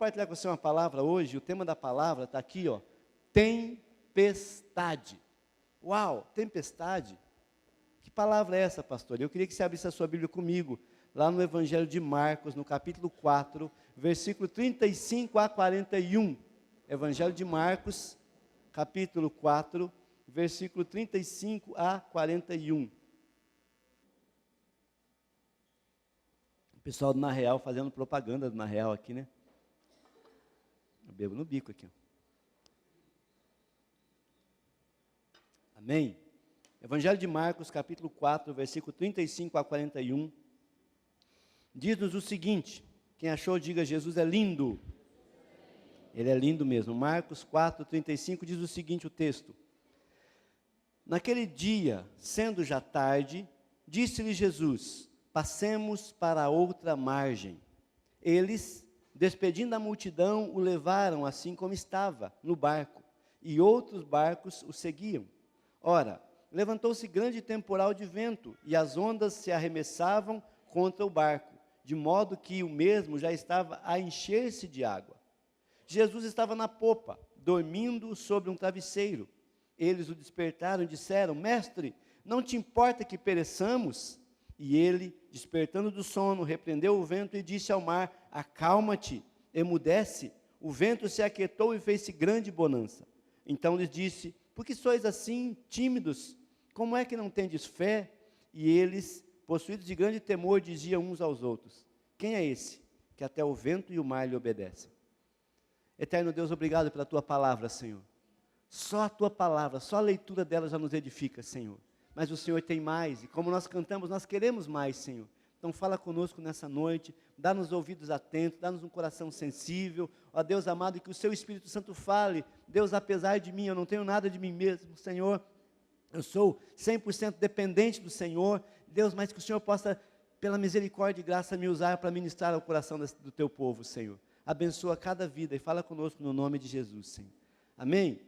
compartilhar com você uma palavra hoje. O tema da palavra está aqui, ó. Tempestade. Uau, tempestade? Que palavra é essa, pastor? Eu queria que você abrisse a sua Bíblia comigo, lá no Evangelho de Marcos, no capítulo 4, versículo 35 a 41. Evangelho de Marcos, capítulo 4, versículo 35 a 41. O pessoal do Na Real fazendo propaganda do Na Real aqui, né? Eu bebo no bico aqui. Amém? Evangelho de Marcos, capítulo 4, versículo 35 a 41. Diz-nos o seguinte, quem achou, diga: Jesus é lindo. Ele é lindo mesmo. Marcos 4, 35 diz o seguinte, o texto. Naquele dia, sendo já tarde, disse-lhe Jesus: passemos para outra margem. Eles, despedindo a multidão, o levaram assim como estava, no barco, e outros barcos o seguiam. Ora, levantou-se grande temporal de vento, e as ondas se arremessavam contra o barco, de modo que o mesmo já estava a encher-se de água. Jesus estava na popa, dormindo sobre um travesseiro. Eles o despertaram e disseram: Mestre, não te importa que pereçamos? E ele, despertando do sono, repreendeu o vento e disse ao mar: acalma-te, emudece. O vento se aquietou e fez-se grande bonança. Então lhes disse: por que sois assim tímidos? Como é que não tendes fé? E eles, possuídos de grande temor, diziam uns aos outros: quem é esse, que até o vento e o mar lhe obedecem? Eterno Deus, obrigado pela tua palavra, Senhor. Só a tua palavra, só a leitura dela já nos edifica, Senhor. Mas o Senhor tem mais, e como nós cantamos, nós queremos mais, Senhor. Então fala conosco nessa noite, dá-nos ouvidos atentos, dá-nos um coração sensível. Ó Deus amado, que o seu Espírito Santo fale. Deus, apesar de mim, eu não tenho nada de mim mesmo, Senhor. Eu sou 100% dependente do Senhor. Deus, mas que o Senhor possa, pela misericórdia e graça, me usar para ministrar ao coração do teu povo, Senhor. Abençoa cada vida e fala conosco no nome de Jesus, Senhor. Amém?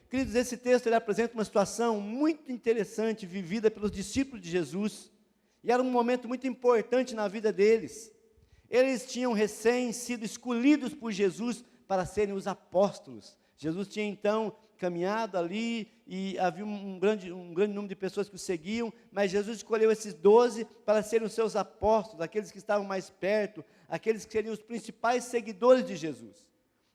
Queridos, esse texto ele apresenta uma situação muito interessante vivida pelos discípulos de Jesus, e era um momento muito importante na vida deles. Eles tinham recém sido escolhidos por Jesus para serem os apóstolos. Jesus tinha então caminhado ali, e havia um grande número de pessoas que o seguiam, mas Jesus escolheu esses 12 para serem os seus apóstolos, aqueles que estavam mais perto, aqueles que seriam os principais seguidores de Jesus.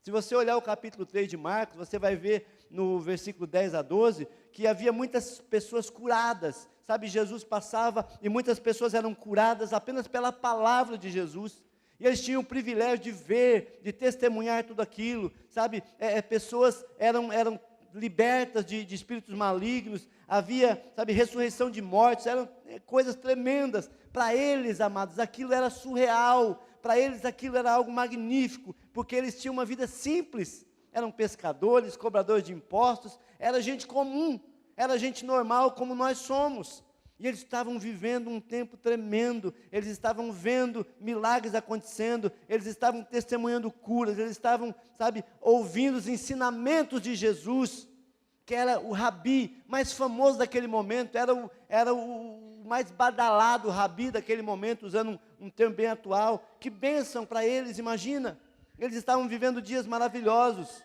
Se você olhar o capítulo 3 de Marcos, você vai ver no versículo 10 a 12, que havia muitas pessoas curadas, sabe, Jesus passava e muitas pessoas eram curadas apenas pela palavra de Jesus, e eles tinham o privilégio de ver, de testemunhar tudo aquilo, sabe, pessoas eram libertas de espíritos malignos, havia, sabe, ressurreição de mortos, eram coisas tremendas. Para eles, amados, aquilo era surreal, para eles aquilo era algo magnífico, porque eles tinham uma vida simples, eram pescadores, cobradores de impostos, era gente comum, era gente normal como nós somos, e eles estavam vivendo um tempo tremendo, eles estavam vendo milagres acontecendo, eles estavam testemunhando curas, eles estavam, sabe, ouvindo os ensinamentos de Jesus, que era o rabi mais famoso daquele momento, era o mais badalado rabi daquele momento, usando um termo bem atual. Que bênção para eles, imagina, eles estavam vivendo dias maravilhosos,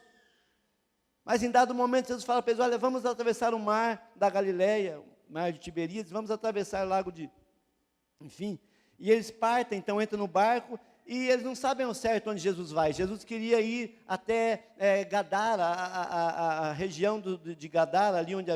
mas em dado momento Jesus fala para eles: olha, vamos atravessar o mar da Galileia, o mar de Tiberíades, vamos atravessar o lago de, enfim, e eles partem, então entram no barco, e eles não sabem ao certo onde Jesus vai. Jesus queria ir até Gadara, a região de Gadara, ali onde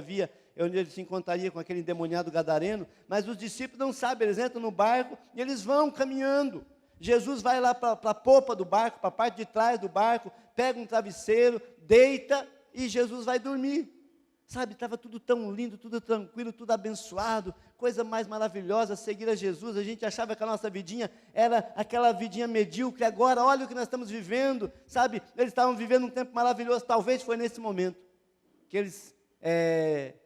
ele se encontraria com aquele endemoniado gadareno, mas os discípulos não sabem, eles entram no barco, e eles vão caminhando. Jesus vai lá para a popa do barco, para a parte de trás do barco, pega um travesseiro, deita, e Jesus vai dormir. Sabe, estava tudo tão lindo, tudo tranquilo, tudo abençoado, coisa mais maravilhosa, seguir a Jesus. A gente achava que a nossa vidinha era aquela vidinha medíocre. Agora, olha o que nós estamos vivendo, sabe, eles estavam vivendo um tempo maravilhoso. Talvez foi nesse momento que eles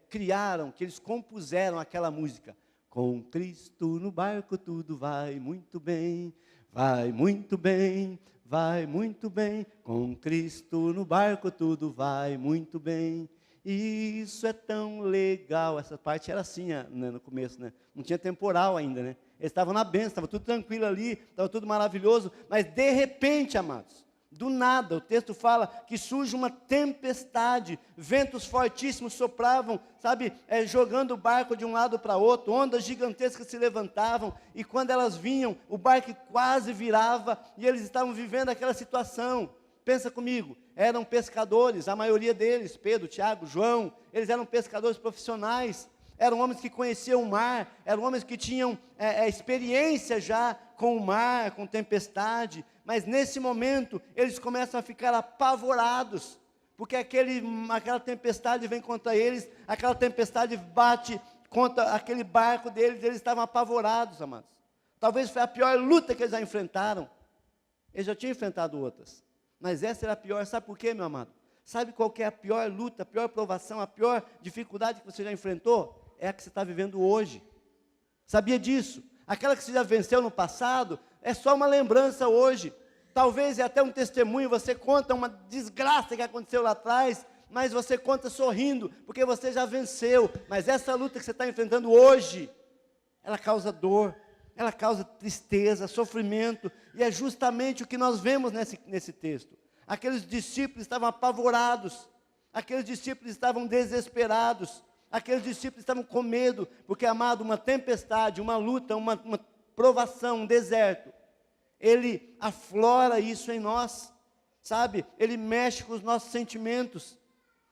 criaram, que eles compuseram aquela música: com Cristo no barco tudo vai muito bem, vai muito bem, vai muito bem, com Cristo no barco tudo vai muito bem. Isso é tão legal. Essa parte era assim, né, no começo, né? Não tinha temporal ainda, né? Eles estavam na bênção, estava tudo tranquilo ali, estava tudo maravilhoso, mas de repente, amados, Do nada, o texto fala que surge uma tempestade, ventos fortíssimos sopravam, sabe, jogando o barco de um lado para outro, ondas gigantescas se levantavam, e quando elas vinham, o barco quase virava, e eles estavam vivendo aquela situação. Pensa comigo, eram pescadores, a maioria deles, Pedro, Tiago, João, eles eram pescadores profissionais, eram homens que conheciam o mar, eram homens que tinham experiência já com o mar, com tempestade, mas nesse momento eles começam a ficar apavorados, porque aquela tempestade vem contra eles, aquela tempestade bate contra aquele barco deles, eles estavam apavorados, amados. Talvez foi a pior luta que eles já enfrentaram. Eles já tinham enfrentado outras, mas essa era a pior. Sabe por quê, meu amado? Sabe qual que é a pior luta, a pior provação, a pior dificuldade que você já enfrentou? É a que você está vivendo hoje. Sabia disso? Aquela que você já venceu no passado, é só uma lembrança hoje. Talvez é até um testemunho, você conta uma desgraça que aconteceu lá atrás, mas você conta sorrindo, porque você já venceu. Mas essa luta que você está enfrentando hoje, ela causa dor, ela causa tristeza, sofrimento, e é justamente o que nós vemos nesse texto. Aqueles discípulos estavam apavorados, aqueles discípulos estavam desesperados, aqueles discípulos estavam com medo, porque, amado, uma tempestade, uma luta, uma provação, um deserto, ele aflora isso em nós, sabe? Ele mexe com os nossos sentimentos.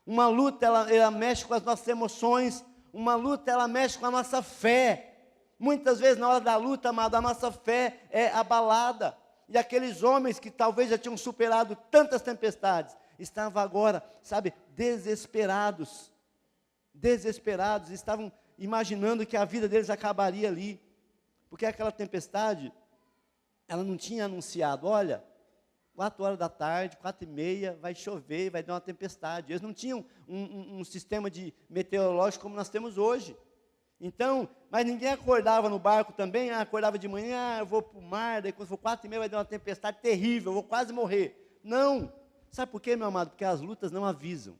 Uma luta, ela mexe com as nossas emoções. Uma luta, ela mexe com a nossa fé. Muitas vezes, na hora da luta, amado, a nossa fé é abalada. E aqueles homens que talvez já tinham superado tantas tempestades, estavam agora, sabe, desesperados, estavam imaginando que a vida deles acabaria ali, porque aquela tempestade, ela não tinha anunciado, olha, 4 horas da tarde, 4h30, vai chover, vai dar uma tempestade. Eles não tinham um sistema de meteorológico como nós temos hoje. Então, mas ninguém acordava no barco também, acordava de manhã, eu vou para o mar, daí quando for 4h30 vai dar uma tempestade terrível, eu vou quase morrer. Não, sabe por quê, meu amado? Porque as lutas não avisam.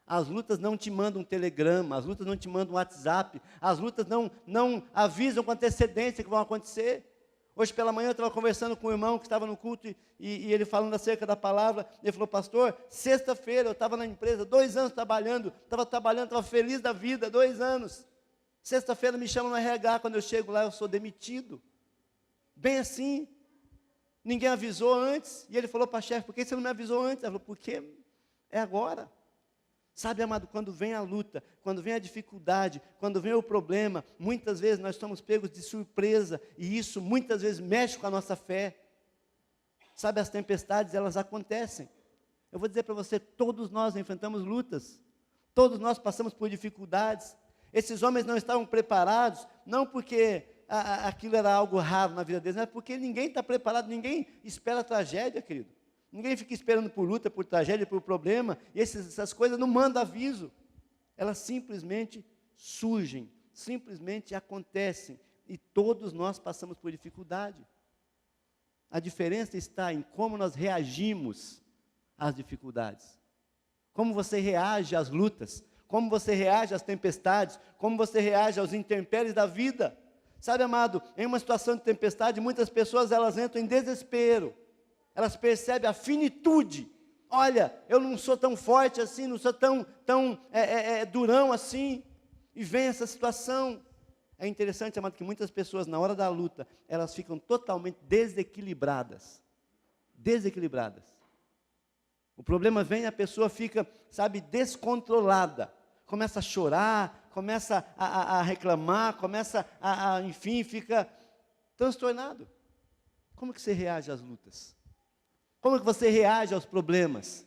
As lutas não te mandam um telegrama, as lutas não te mandam um WhatsApp, as lutas não avisam com antecedência que vão acontecer. Hoje pela manhã eu estava conversando com um irmão que estava no culto e ele falando acerca da palavra, ele falou, pastor, sexta-feira eu estava na empresa, 2 anos trabalhando, estava feliz da vida, 2 anos. Sexta-feira me chamam no RH, quando eu chego lá eu sou demitido. Bem assim, ninguém avisou antes, e ele falou para a chefe, por que você não me avisou antes? Ela falou, porque é agora. Sabe, amado, quando vem a luta, quando vem a dificuldade, quando vem o problema, muitas vezes nós somos pegos de surpresa, e isso muitas vezes mexe com a nossa fé. Sabe, as tempestades, elas acontecem. Eu vou dizer para você, todos nós enfrentamos lutas, todos nós passamos por dificuldades. Esses homens não estavam preparados, não porque aquilo era algo raro na vida deles, mas porque ninguém está preparado, ninguém espera a tragédia, querido. Ninguém fica esperando por luta, por tragédia, por problema, e essas coisas não mandam aviso. Elas simplesmente surgem, simplesmente acontecem, e todos nós passamos por dificuldade. A diferença está em como nós reagimos às dificuldades. Como você reage às lutas, como você reage às tempestades, como você reage aos intempéries da vida. Sabe, amado, em uma situação de tempestade, muitas pessoas elas entram em desespero. Elas percebem a finitude. Olha, eu não sou tão forte assim, não sou tão durão assim. E vem essa situação. É interessante, amado, que muitas pessoas, na hora da luta, elas ficam totalmente desequilibradas. Desequilibradas. O problema vem, a pessoa fica, sabe, descontrolada. Começa a chorar, começa a reclamar, começa enfim, fica transtornado. Como que você reage às lutas? Como que você reage aos problemas?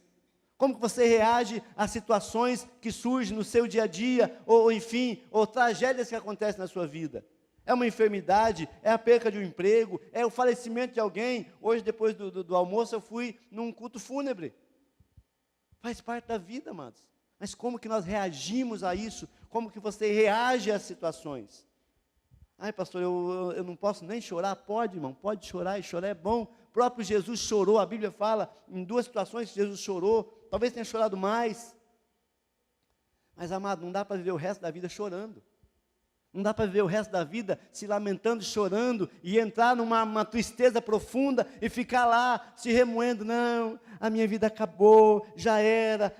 Como que você reage às situações que surgem no seu dia a dia, ou enfim, ou tragédias que acontecem na sua vida? É uma enfermidade, é a perca de um emprego, é o falecimento de alguém. Hoje, depois do almoço, eu fui num culto fúnebre. Faz parte da vida, amados. Mas como que nós reagimos a isso? Como que você reage às situações? Ai, pastor, eu não posso nem chorar. Pode, irmão, pode chorar, e chorar é bom. O próprio Jesus chorou, a Bíblia fala em 2 situações que Jesus chorou, talvez tenha chorado mais. Mas, amado, não dá para viver o resto da vida chorando. Não dá para viver o resto da vida se lamentando, chorando e entrar numa tristeza profunda e ficar lá se remoendo. Não, a minha vida acabou, já era,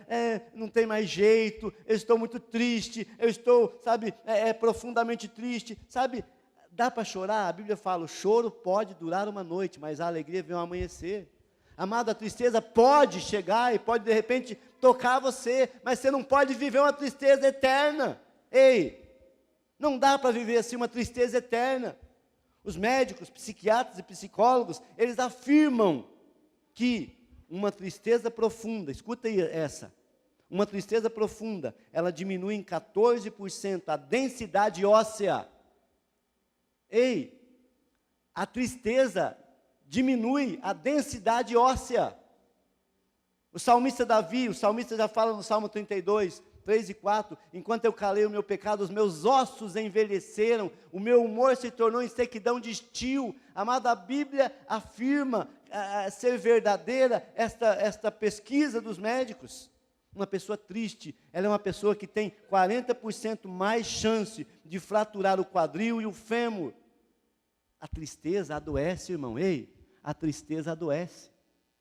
não tem mais jeito, eu estou muito triste, eu estou, sabe, profundamente triste, sabe? Dá para chorar? A Bíblia fala, o choro pode durar uma noite, mas a alegria vem ao amanhecer. Amado, a tristeza pode chegar e pode de repente tocar você, mas você não pode viver uma tristeza eterna. Ei! Não dá para viver assim uma tristeza eterna. Os médicos, psiquiatras e psicólogos, eles afirmam que uma tristeza profunda, escuta aí essa, uma tristeza profunda, ela diminui em 14% a densidade óssea. Ei, a tristeza diminui a densidade óssea. O salmista Davi, o salmista já fala no Salmo 32, 3 e 4, enquanto eu calei o meu pecado, os meus ossos envelheceram, o meu humor se tornou em sequidão de estio. Amado, a Bíblia afirma ser verdadeira esta pesquisa dos médicos. Uma pessoa triste, ela é uma pessoa que tem 40% mais chance de fraturar o quadril e o fêmur. A tristeza adoece, irmão, ei, a tristeza adoece.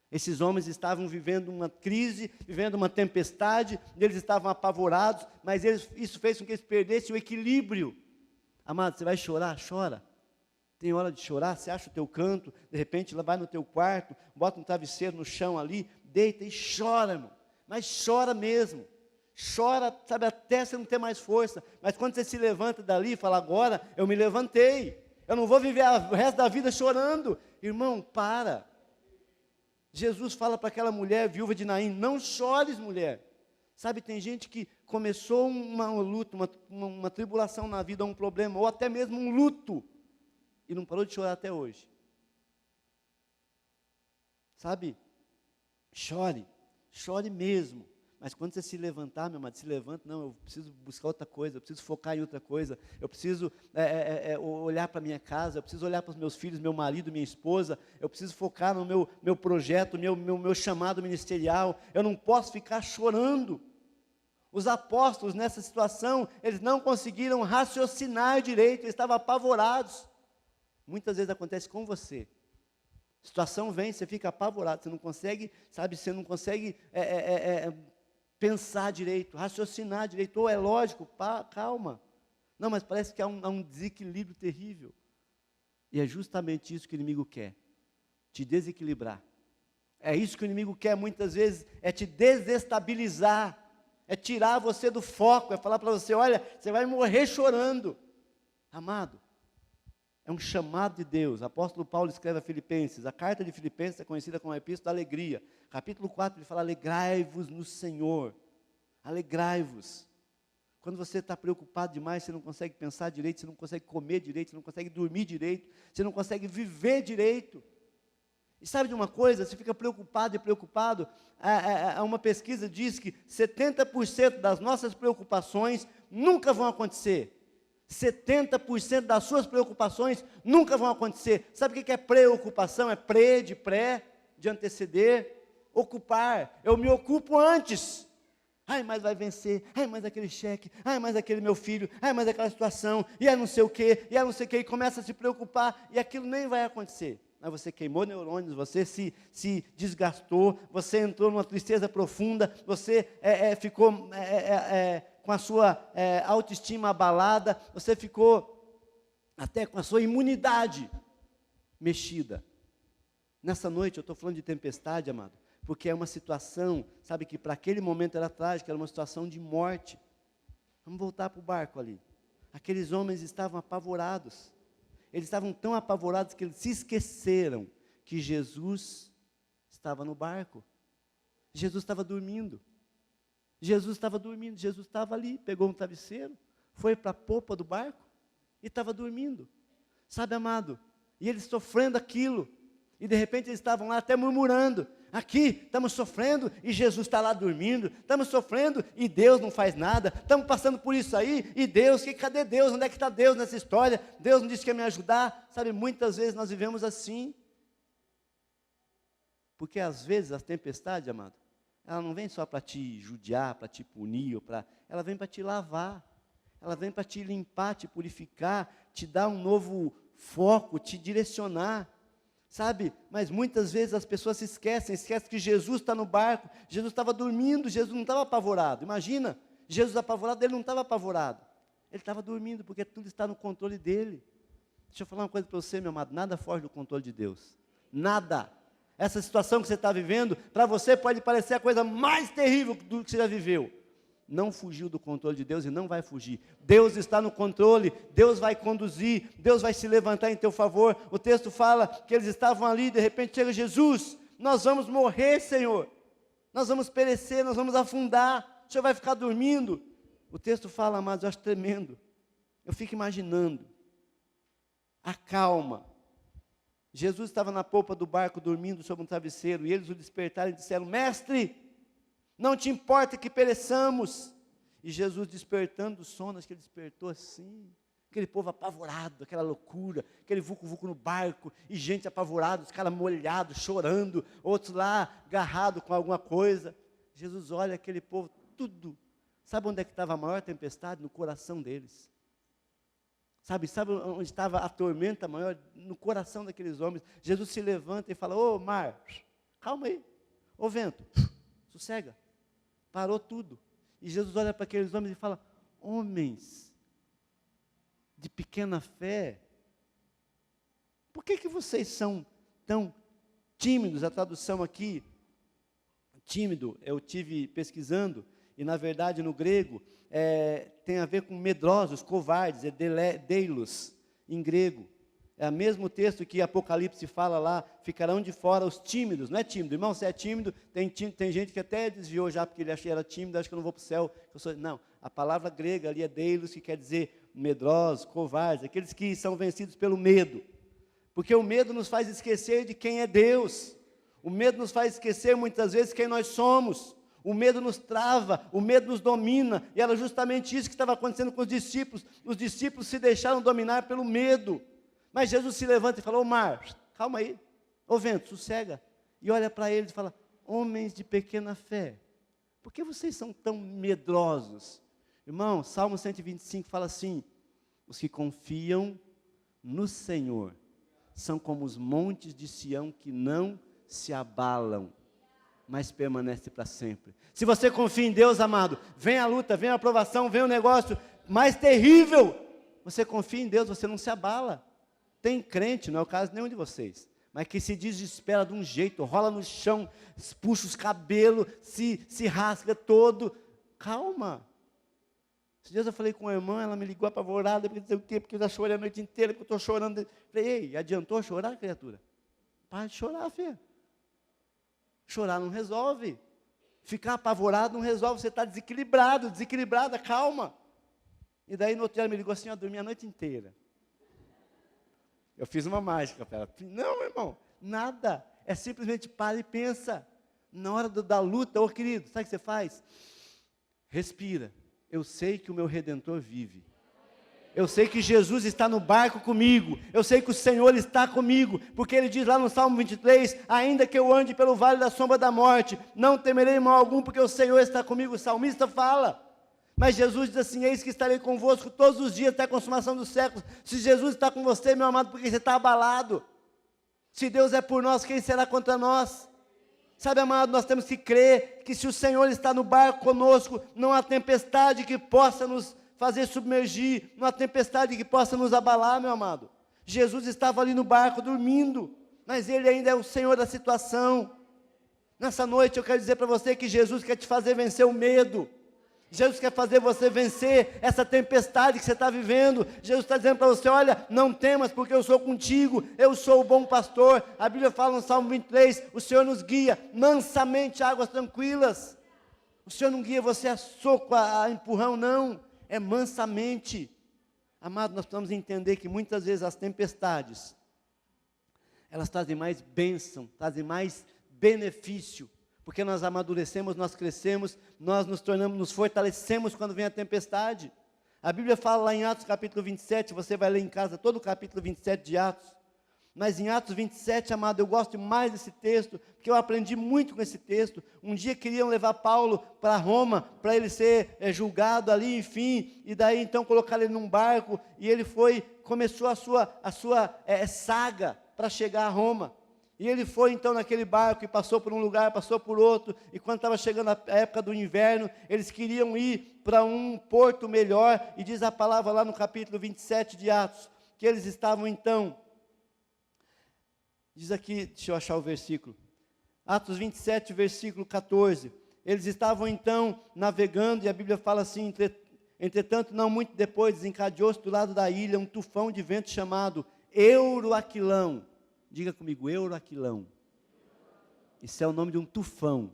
Esses homens estavam vivendo uma crise, vivendo uma tempestade, eles estavam apavorados, mas isso fez com que eles perdessem o equilíbrio. Amado, você vai chorar? Chora. Tem hora de chorar, você acha o teu canto, de repente vai no teu quarto, bota um travesseiro no chão ali, deita e chora, irmão. Mas chora mesmo. Chora, sabe, até você não ter mais força. Mas quando você se levanta dali e fala, agora eu me levantei. Eu não vou viver o resto da vida chorando. Irmão, para. Jesus fala para aquela mulher, viúva de Naim, não chores, mulher. Sabe, tem gente que começou uma luta, uma tribulação na vida, um problema, ou até mesmo um luto, e não parou de chorar até hoje. Sabe, chore mesmo. Mas quando você se levantar, meu amado, se levanta, não, eu preciso buscar outra coisa, eu preciso focar em outra coisa, eu preciso olhar para a minha casa, eu preciso olhar para os meus filhos, meu marido, minha esposa, eu preciso focar no meu projeto, meu chamado ministerial, eu não posso ficar chorando. Os apóstolos nessa situação, eles não conseguiram raciocinar direito, eles estavam apavorados. Muitas vezes acontece com você. A situação vem, você fica apavorado, você não consegue, sabe, você não consegue pensar direito, raciocinar direito, ou é lógico, calma. Não, mas parece que há um desequilíbrio terrível. E é justamente isso que o inimigo quer, te desequilibrar. É isso que o inimigo quer muitas vezes, é te desestabilizar, é tirar você do foco, é falar para você, olha, você vai morrer chorando. Amado, é um chamado de Deus. O apóstolo Paulo escreve a Filipenses, a carta de Filipenses é conhecida como a Epístola da Alegria. Capítulo 4, ele fala, alegrai-vos no Senhor. Alegrai-vos. Quando você está preocupado demais, você não consegue pensar direito, você não consegue comer direito, você não consegue dormir direito, você não consegue viver direito. E sabe de uma coisa, você fica preocupado, uma pesquisa diz que 70% das nossas preocupações nunca vão acontecer. 70% das suas preocupações nunca vão acontecer. Sabe o que é preocupação? É de anteceder, ocupar. Eu me ocupo antes. Ai, mas vai vencer. Ai, mas aquele cheque. Ai, mas aquele meu filho. Ai, mas aquela situação. E é não sei o quê. E é não sei o quê. E começa a se preocupar. E aquilo nem vai acontecer. Mas você queimou neurônios, você se desgastou, você entrou numa tristeza profunda, você ficou com a sua autoestima abalada, você ficou até com a sua imunidade mexida. Nessa noite eu estou falando de tempestade, amado, porque é uma situação, sabe, que para aquele momento era trágica, era uma situação de morte. Vamos voltar para o barco ali. Aqueles homens estavam apavorados. Eles estavam tão apavorados que eles se esqueceram que Jesus estava no barco. Jesus estava dormindo. Jesus estava ali, pegou um travesseiro, foi para a popa do barco e estava dormindo. Sabe, amado? E eles sofrendo aquilo. E de repente eles estavam lá até murmurando. Aqui, estamos sofrendo e Jesus está lá dormindo. Estamos sofrendo e Deus não faz nada. Estamos passando por isso aí e Deus, cadê Deus? Onde é que está Deus nessa história? Deus não disse que ia me ajudar. Sabe, muitas vezes nós vivemos assim. Porque às vezes a tempestade, amado, ela não vem só para te judiar, para te punir, ela vem para te lavar. Ela vem para te limpar, te purificar, te dar um novo foco, te direcionar. Sabe, mas muitas vezes as pessoas se esquecem que Jesus está no barco, Jesus estava dormindo, Jesus não estava apavorado. Imagina, Jesus apavorado, ele não estava apavorado. Ele estava dormindo, porque tudo está no controle dele. Deixa eu falar uma coisa para você, meu amado, nada foge do controle de Deus. Nada. Essa situação que você está vivendo, para você pode parecer a coisa mais terrível do que você já viveu. Não fugiu do controle de Deus e não vai fugir. Deus está no controle, Deus vai conduzir, Deus vai se levantar em teu favor. O texto fala que eles estavam ali, de repente chega Jesus, nós vamos morrer, Senhor. Nós vamos perecer, nós vamos afundar, o Senhor vai ficar dormindo. O texto fala, amados, eu acho tremendo. Eu fico imaginando. Acalma. Jesus estava na polpa do barco dormindo sobre um travesseiro, e eles o despertaram e disseram, mestre, não te importa que pereçamos. E Jesus despertando do sono, acho que ele despertou assim, aquele povo apavorado, aquela loucura, aquele vucu-vucu no barco, e gente apavorada, os caras molhados, chorando, outros lá agarrados com alguma coisa. Jesus olha aquele povo, tudo. Sabe onde é que estava a maior tempestade? No coração deles. Sabe onde estava a tormenta maior? No coração daqueles homens. Jesus se levanta e fala, ô mar, calma aí, ô vento, sossega. Parou tudo. E Jesus olha para aqueles homens e fala, homens de pequena fé, por que vocês são tão tímidos? A tradução aqui, tímido, eu tive pesquisando, e na verdade no grego, tem a ver com medrosos, covardes, é deilos, em grego. É o mesmo texto que Apocalipse fala lá, ficarão de fora os tímidos, não é tímido, irmão, você é tímido, tem gente que até desviou já, porque ele achou que era tímido, acho que eu não vou para o céu, não, a palavra grega ali é deilos, que quer dizer medrosos, covardes, aqueles que são vencidos pelo medo, porque o medo nos faz esquecer de quem é Deus, o medo nos faz esquecer muitas vezes quem nós somos, o medo nos trava, o medo nos domina, e era justamente isso que estava acontecendo com os discípulos se deixaram dominar pelo medo. Mas Jesus se levanta e fala, ô mar, calma aí, ô vento, sossega. E olha para eles e fala, homens de pequena fé, por que vocês são tão medrosos? Irmão, Salmo 125 fala assim, os que confiam no Senhor, são como os montes de Sião que não se abalam, mas permanece para sempre. Se você confia em Deus, amado, vem a luta, vem a aprovação, vem o negócio mais terrível, você confia em Deus, você não se abala. Tem crente, não é o caso de nenhum de vocês, mas que se desespera de um jeito, rola no chão, puxa os cabelos, se rasga todo. Calma. Esses dias eu falei com uma irmã, ela me ligou apavorada, porque não sei o quê, porque eu já chorei a noite inteira, porque eu estou chorando. Falei, ei, adiantou chorar, criatura? Para de chorar, filha. Chorar não resolve. Ficar apavorado não resolve, você está desequilibrada, calma. E daí no outro dia ela me ligou assim, eu dormi a noite inteira. Eu fiz uma mágica para ela. Não, meu irmão, nada. É simplesmente para e pensa. Na hora da luta, ô querido, sabe o que você faz? Respira. Eu sei que o meu Redentor vive. Eu sei que Jesus está no barco comigo. Eu sei que o Senhor está comigo. Porque Ele diz lá no Salmo 23, ainda que eu ande pelo vale da sombra da morte, não temerei mal algum, porque o Senhor está comigo. O salmista fala. Mas Jesus diz assim, eis que estarei convosco todos os dias até a consumação dos séculos. Se Jesus está com você, meu amado, porque você está abalado? Se Deus é por nós, quem será contra nós? Sabe, amado, nós temos que crer que se o Senhor está no barco conosco, não há tempestade que possa nos fazer submergir, não há tempestade que possa nos abalar, meu amado. Jesus estava ali no barco dormindo, mas Ele ainda é o Senhor da situação. Nessa noite eu quero dizer para você que Jesus quer te fazer vencer o medo. Jesus quer fazer você vencer essa tempestade que você está vivendo. Jesus está dizendo para você, olha, não temas, porque eu sou contigo, eu sou o bom pastor. A Bíblia fala no Salmo 23, o Senhor nos guia mansamente a águas tranquilas. O Senhor não guia você a soco, a empurrão, não, é mansamente. Amado, nós precisamos entender que muitas vezes as tempestades, elas trazem mais bênção, trazem mais benefício, porque nós amadurecemos, nós crescemos, nós nos fortalecemos quando vem a tempestade. A Bíblia fala lá em Atos capítulo 27, você vai ler em casa todo o capítulo 27 de Atos, Mas em Atos 27, amado, eu gosto mais desse texto, porque eu aprendi muito com esse texto. Um dia queriam levar Paulo para Roma, para ele ser julgado ali, enfim, e daí então colocaram ele num barco, e ele começou a sua saga para chegar a Roma. E ele foi então naquele barco e passou por um lugar, passou por outro, e quando estava chegando a época do inverno, eles queriam ir para um porto melhor, e diz a palavra lá no capítulo 27 de Atos, que eles estavam então, diz aqui, deixa eu achar o versículo, Atos 27, versículo 14, eles estavam então navegando, e a Bíblia fala assim, entretanto, não muito depois, desencadeou-se do lado da ilha um tufão de vento chamado Euroaquilão. Diga comigo, Euroaquilão. Isso é o nome de um tufão,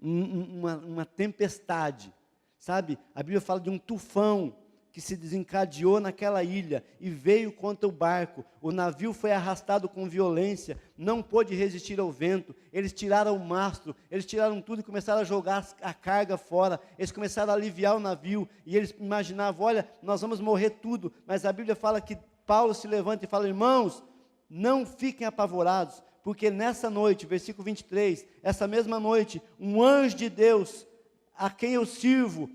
uma tempestade, sabe? A Bíblia fala de um tufão que se desencadeou naquela ilha e veio contra o barco. O navio foi arrastado com violência, não pôde resistir ao vento. Eles tiraram o mastro, eles tiraram tudo e começaram a jogar a carga fora. Eles começaram a aliviar o navio e eles imaginavam, olha, nós vamos morrer tudo. Mas a Bíblia fala que Paulo se levanta e fala, irmãos, não fiquem apavorados, porque nessa noite, versículo 23, essa mesma noite, um anjo de Deus, a quem eu sirvo,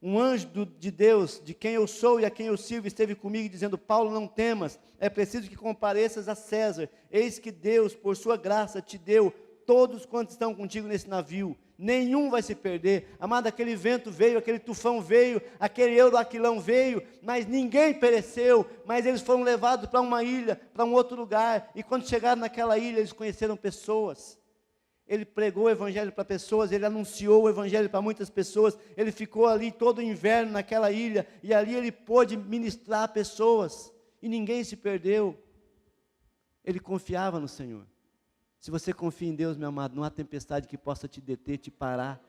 um anjo de Deus, de quem eu sou e a quem eu sirvo, esteve comigo, dizendo, Paulo, não temas, é preciso que compareças a César, eis que Deus, por sua graça, te deu todos quantos estão contigo nesse navio, nenhum vai se perder. Amado, aquele vento veio, aquele tufão veio, aquele Euroaquilão veio, mas ninguém pereceu, mas eles foram levados para uma ilha, para um outro lugar, e quando chegaram naquela ilha, eles conheceram pessoas. Ele pregou o evangelho para pessoas, ele anunciou o evangelho para muitas pessoas, ele ficou ali todo o inverno naquela ilha, e ali ele pôde ministrar a pessoas, e ninguém se perdeu. Ele confiava no Senhor. Se você confia em Deus, meu amado, não há tempestade que possa te deter, te parar.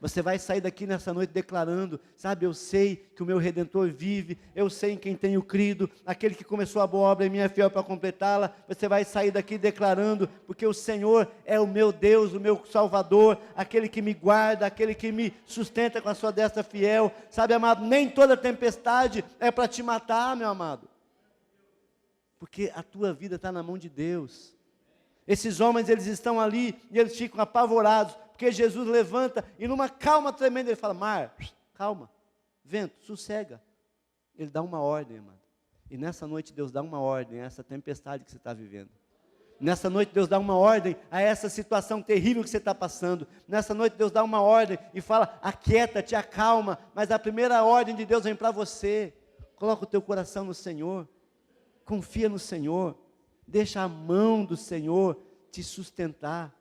Você vai sair daqui nessa noite declarando, sabe, eu sei que o meu Redentor vive, eu sei em quem tenho crido, aquele que começou a boa obra em mim é fiel para completá-la. Você vai sair daqui declarando, porque o Senhor é o meu Deus, o meu Salvador, aquele que me guarda, aquele que me sustenta com a sua destra fiel. Sabe, amado, nem toda tempestade é para te matar, meu amado, porque a tua vida está na mão de Deus. Esses homens, eles estão ali e eles ficam apavorados, porque Jesus levanta e numa calma tremenda ele fala, mar, calma, vento, sossega. Ele dá uma ordem, amado. E nessa noite Deus dá uma ordem a essa tempestade que você está vivendo. Nessa noite Deus dá uma ordem a essa situação terrível que você está passando. Nessa noite Deus dá uma ordem e fala, aquieta-te, acalma. Mas a primeira ordem de Deus vem para você. Coloca o teu coração no Senhor. Confia no Senhor. Deixa a mão do Senhor te sustentar.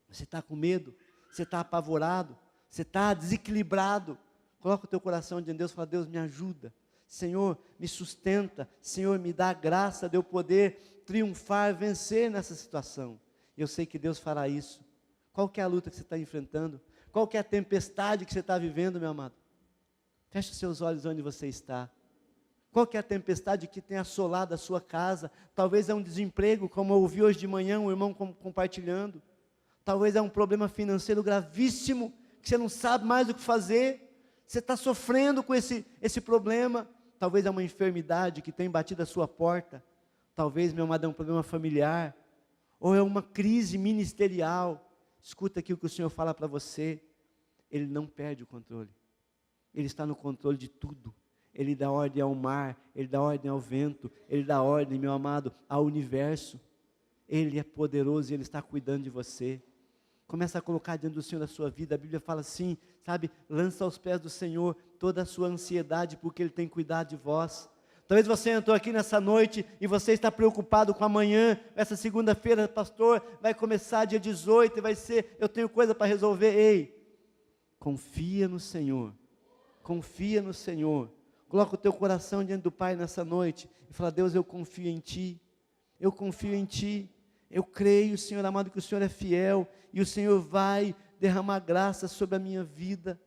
Você está com medo, você está apavorado, você está desequilibrado. Coloca o teu coração diante de Deus e fala, Deus me ajuda. Senhor, me sustenta. Senhor, me dá a graça de eu poder triunfar, vencer nessa situação. Eu sei que Deus fará isso. Qual que é a luta que você está enfrentando? Qual que é a tempestade que você está vivendo, meu amado? Feche os seus olhos onde você está. Qual que é a tempestade que tem assolado a sua casa? Talvez é um desemprego, como eu ouvi hoje de manhã um irmão compartilhando. Talvez é um problema financeiro gravíssimo, que você não sabe mais o que fazer. Você está sofrendo com esse problema. Talvez é uma enfermidade que tem batido a sua porta. Talvez, meu amado, é um problema familiar. Ou é uma crise ministerial. Escuta aqui o que o Senhor fala para você. Ele não perde o controle. Ele está no controle de tudo. Ele dá ordem ao mar, Ele dá ordem ao vento, Ele dá ordem, meu amado, ao universo. Ele é poderoso e Ele está cuidando de você. Começa a colocar diante do Senhor a sua vida. A Bíblia fala assim, sabe, lança aos pés do Senhor toda a sua ansiedade, porque Ele tem cuidado de vós. Talvez você entrou aqui nessa noite e você está preocupado com amanhã, essa segunda-feira, pastor, vai começar dia 18 e vai ser, eu tenho coisa para resolver. Ei, confia no Senhor, confia no Senhor. Coloca o teu coração diante do Pai nessa noite e fala, Deus, eu confio em Ti, eu confio em Ti, eu creio, Senhor amado, que o Senhor é fiel e o Senhor vai derramar graça sobre a minha vida.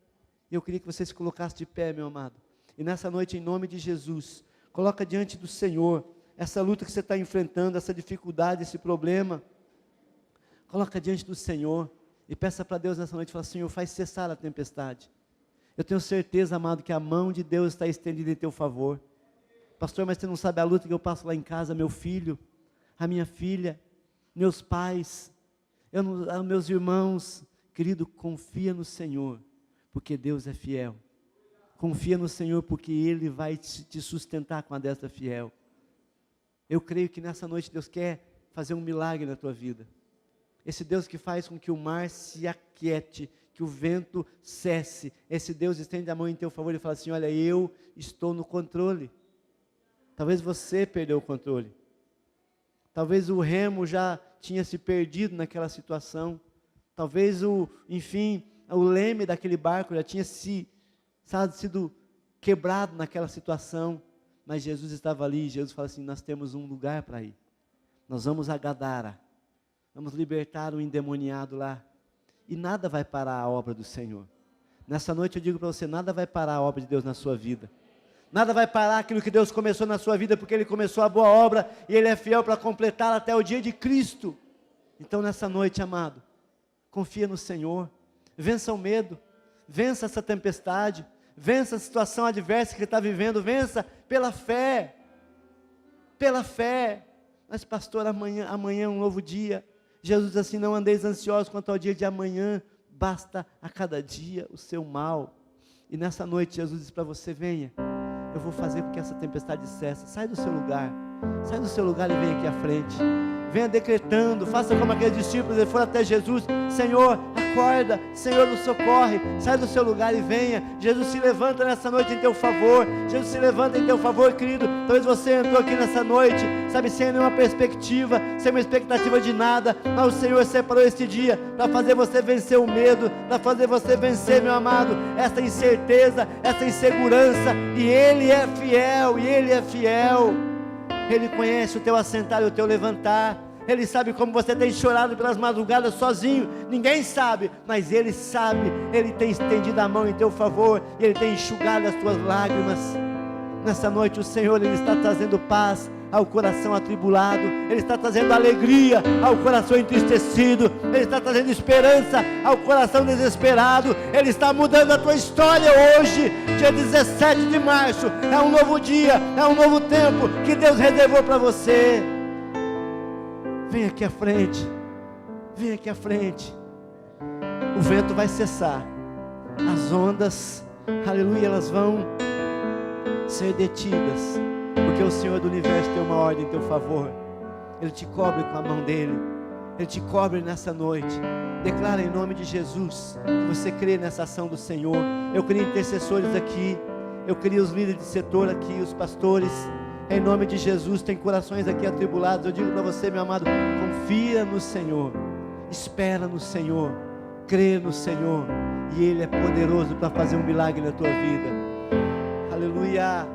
Eu queria que você se colocasse de pé, meu amado, e nessa noite, em nome de Jesus, coloca diante do Senhor essa luta que você está enfrentando, essa dificuldade, esse problema, coloca diante do Senhor e peça para Deus nessa noite, fala, Senhor, faz cessar a tempestade. Eu tenho certeza, amado, que a mão de Deus está estendida em teu favor. Pastor, mas você não sabe a luta que eu passo lá em casa, meu filho, a minha filha, meus pais, meus irmãos. Querido, confia no Senhor, porque Deus é fiel. Confia no Senhor, porque Ele vai te sustentar com a destra fiel. Eu creio que nessa noite Deus quer fazer um milagre na tua vida. Esse Deus que faz com que o mar se aquiete, que o vento cesse. Esse Deus estende a mão em teu favor e fala assim: olha, eu estou no controle. Talvez você perdeu o controle. Talvez o remo já tinha se perdido naquela situação. Talvez o leme daquele barco já tinha sido quebrado naquela situação. Mas Jesus estava ali, e Jesus fala assim: nós temos um lugar para ir. Nós vamos a Gadara. Vamos libertar o endemoniado lá. E nada vai parar a obra do Senhor. Nessa noite eu digo para você, nada vai parar a obra de Deus na sua vida. Nada vai parar aquilo que Deus começou na sua vida, porque Ele começou a boa obra, e Ele é fiel para completá-la até o dia de Cristo. Então nessa noite, amado, confia no Senhor, vença o medo, vença essa tempestade, vença a situação adversa que você está vivendo, vença pela fé, pela fé. Mas pastor, amanhã é um novo dia. Jesus diz assim: não andeis ansiosos quanto ao dia de amanhã, basta a cada dia o seu mal. E nessa noite Jesus diz para você: venha, eu vou fazer com que essa tempestade cesse. Sai do seu lugar e vem aqui à frente. Venha decretando, faça como aqueles discípulos, eles foram até Jesus: Senhor, acorda, Senhor, nos socorre. Sai do seu lugar e venha. Jesus se levanta nessa noite em teu favor. Jesus se levanta em teu favor, querido. Talvez você entrou aqui nessa noite, sabe, sem nenhuma perspectiva, sem uma expectativa de nada, mas o Senhor separou este dia para fazer você vencer o medo, para fazer você vencer, meu amado, essa incerteza, essa insegurança. E Ele é fiel, Ele conhece o teu assentar e o teu levantar. Ele sabe como você tem chorado pelas madrugadas sozinho. Ninguém sabe, mas Ele sabe. Ele tem estendido a mão em teu favor, e Ele tem enxugado as tuas lágrimas. Nessa noite o Senhor, Ele está trazendo paz ao coração atribulado. Ele está trazendo alegria ao coração entristecido. Ele está trazendo esperança ao coração desesperado. Ele está mudando a tua história hoje, dia 17 de março. É um novo dia, é um novo tempo que Deus reservou para você. Vem aqui à frente, vem aqui à frente. O vento vai cessar, as ondas, aleluia, elas vão ser detidas, porque o Senhor do universo tem uma ordem em teu favor. Ele te cobre com a mão dele, Ele te cobre nessa noite. Declara em nome de Jesus que você crê nessa ação do Senhor. Eu crio intercessores aqui, eu crio os líderes de setor aqui, os pastores. Em nome de Jesus, tem corações aqui atribulados. Eu digo para você, meu amado, confia no Senhor, espera no Senhor, crê no Senhor, e Ele é poderoso para fazer um milagre na tua vida. Aleluia.